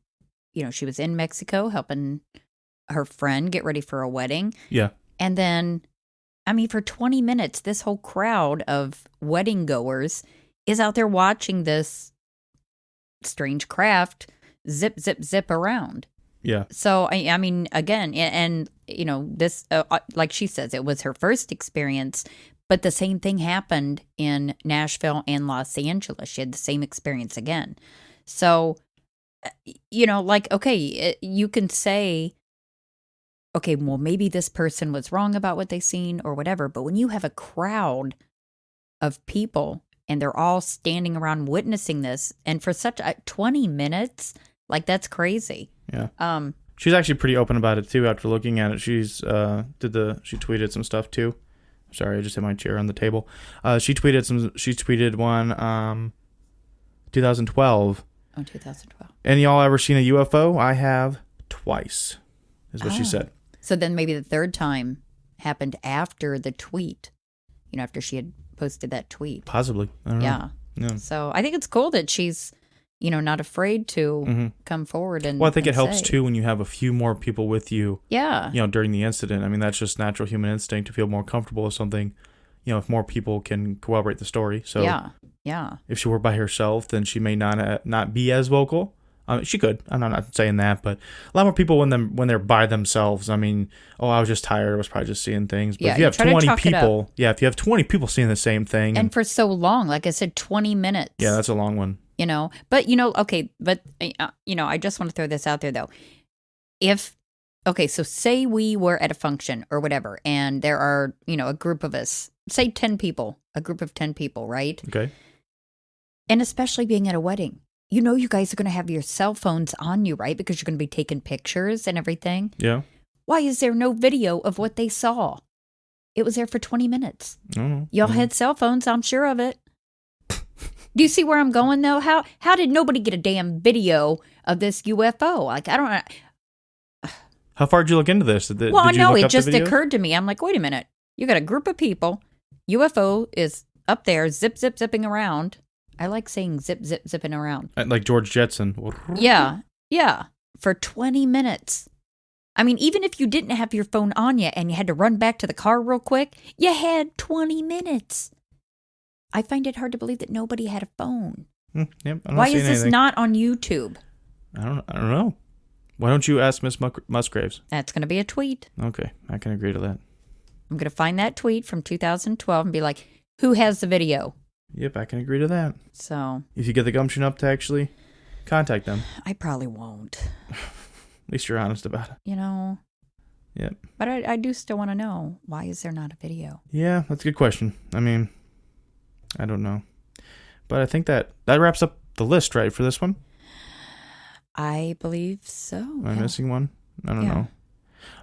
she was in Mexico helping her friend get ready for a wedding. Yeah. And then, I mean, for 20 minutes, this whole crowd of wedding goers is out there watching this strange craft zip, zip, zip around. Yeah. So, I mean, again, and this, like she says, it was her first experience. But the same thing happened in Nashville and Los Angeles. She had the same experience again. So, okay, you can say, okay, well, maybe this person was wrong about what they seen or whatever. But when you have a crowd of people and they're all standing around witnessing this, and for such 20 minutes, that's crazy. Yeah. She's actually pretty open about it too. After looking at it, she tweeted some stuff too. Sorry, I just hit my chair on the table. She tweeted one 2012. Oh, 2012. And y'all ever seen a UFO? I have twice, is what she said. So then maybe the third time happened after the tweet, after she had posted that tweet. Possibly. I don't know. Yeah. So I think it's cool that she's, not afraid to come forward and Well, I think and it helps say. too when you have a few more people with you. Yeah. During the incident. I mean, that's just natural human instinct to feel more comfortable with something. If more people can corroborate the story. So yeah. If she were by herself, then she may not be as vocal. She could. I'm not saying that, but a lot more people when they're by themselves. I mean, I was just tired. I was probably just seeing things. But if you have 20 people, if you have 20 people seeing the same thing, and for so long, like I said, 20 minutes. Yeah, that's a long one. But okay, but I just want to throw this out there though. So say we were at a function or whatever, and there are a group of us, say 10 people, a group of 10 people, right? Okay. And especially being at a wedding. You guys are going to have your cell phones on you, right? Because you're going to be taking pictures and everything. Yeah. Why is there no video of what they saw? It was there for 20 minutes. Oh, Y'all had cell phones, I'm sure of it. Do you see where I'm going, though? How did nobody get a damn video of this UFO? Like, I don't know. How far did you look into this? Did it just occurred to me. I'm like, wait a minute. You got a group of people. UFO is up there, zipping around. I like saying zipping around. Like George Jetson. Yeah. For 20 minutes. I mean, even if you didn't have your phone on you and you had to run back to the car real quick, you had 20 minutes. I find it hard to believe that nobody had a phone. Yep, Why is this not on YouTube? I don't know. Why don't you ask Miss Musgraves? That's going to be a tweet. Okay, I can agree to that. I'm going to find that tweet from 2012 and be like, who has the video? Yep, I can agree to that. So, if you get the gumption up to actually contact them. I probably won't. At least you're honest about it. Yep. But I do still want to know, why is there not a video? Yeah, that's a good question. I mean, I don't know. But I think that wraps up the list, right, for this one? I believe so. Am I missing one? I don't know.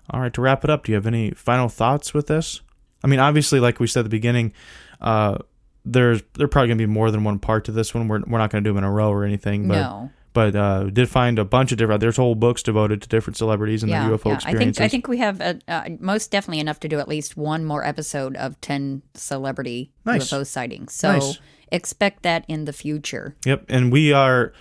All right, to wrap it up, do you have any final thoughts with this? I mean, obviously, like we said at the beginning, there probably going to be more than one part to this one. We're not going to do them in a row or anything. But, no. But did find a bunch of different. There's whole books devoted to different celebrities and their UFO experiences. I think we have most definitely enough to do at least one more episode of 10 celebrity UFO sightings. So expect that in the future. Yep, and we are.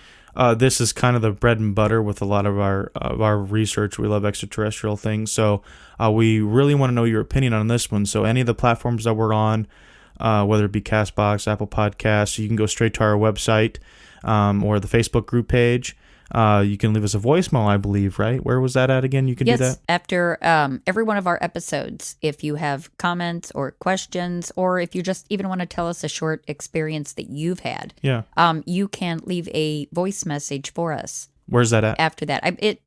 This is kind of the bread and butter with a lot of our research. We love extraterrestrial things, so we really want to know your opinion on this one. So any of the platforms that we're on, whether it be CastBox, Apple Podcasts, you can go straight to our website or the Facebook group page. You can leave us a voicemail, I believe, right? Where was that at again? You can do that? Yes, after every one of our episodes. If you have comments or questions, or if you just even want to tell us a short experience that you've had, you can leave a voice message for us. Where's that at? After that.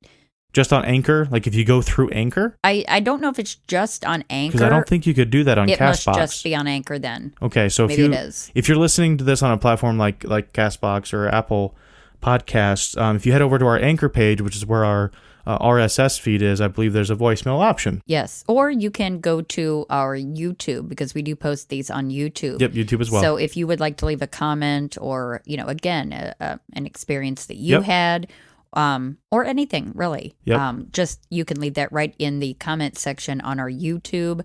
Just on Anchor? Like if you go through Anchor? I don't know if it's just on Anchor. Because I don't think you could do that on CastBox. It must just be on Anchor then. Okay, so maybe it is. If you're listening to this on a platform like CastBox or Apple Podcasts, if you head over to our Anchor page, which is where our RSS feed is, I believe there's a voicemail option. Yes, or you can go to our YouTube, because we do post these on YouTube. Yep, YouTube as well. So if you would like to leave a comment or, again, an experience that you had, or anything really, just you can leave that right in the comment section on our YouTube.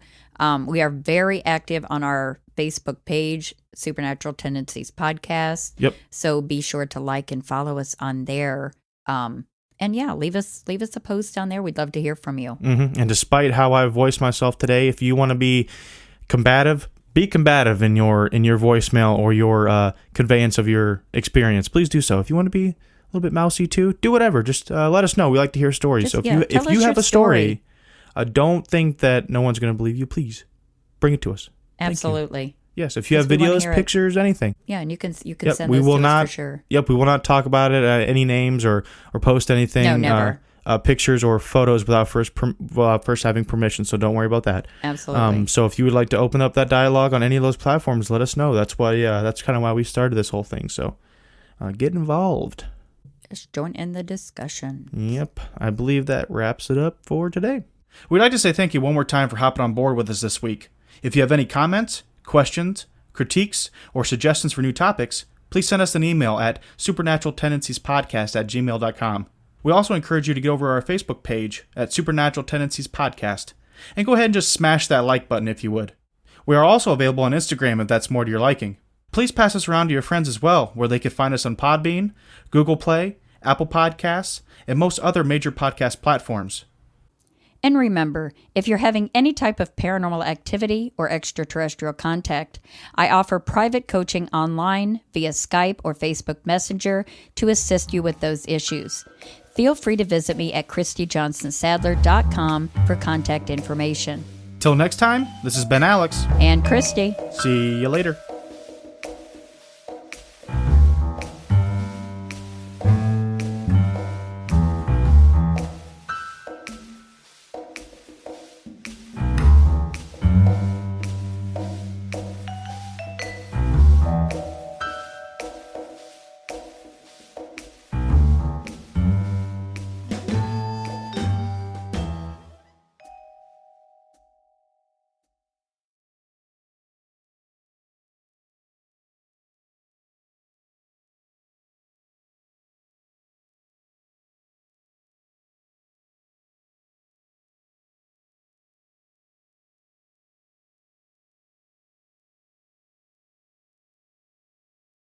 We are very active on our Facebook page, Supernatural Tendencies Podcast. Yep. So be sure to like and follow us on there. And leave us a post on there. We'd love to hear from you. Mm-hmm. And despite how I voiced myself today, if you want to be combative in your voicemail or your conveyance of your experience. Please do so. If you want to be a little bit mousy too, do whatever. Just let us know. We like to hear stories. So if you have a story, don't think that no one's going to believe you. Please bring it to us. Absolutely. Yes, if you have videos, pictures, anything. Yeah, and you can send those to us for sure. Yep, we will not talk about it, any names or post anything. No, never. Pictures or photos without first having permission, so don't worry about that. Absolutely. So if you would like to open up that dialogue on any of those platforms, let us know. That's why. That's kind of why we started this whole thing. So get involved. Just join in the discussion. Yep, I believe that wraps it up for today. We'd like to say thank you one more time for hopping on board with us this week. If you have any comments, questions, critiques, or suggestions for new topics, please send us an email at supernaturaltendentiespodcast@gmail.com. We also encourage you to go over to our Facebook page at Supernatural Tendencies Podcast, and go ahead and just smash that like button if you would. We are also available on Instagram if that's more to your liking. Please pass us around to your friends as well, where they can find us on Podbean, Google Play, Apple Podcasts, and most other major podcast platforms. And remember, if you're having any type of paranormal activity or extraterrestrial contact, I offer private coaching online via Skype or Facebook Messenger to assist you with those issues. Feel free to visit me at ChristyJohnsonSadler.com for contact information. Till next time, this has been Alex. And Christy. See you later.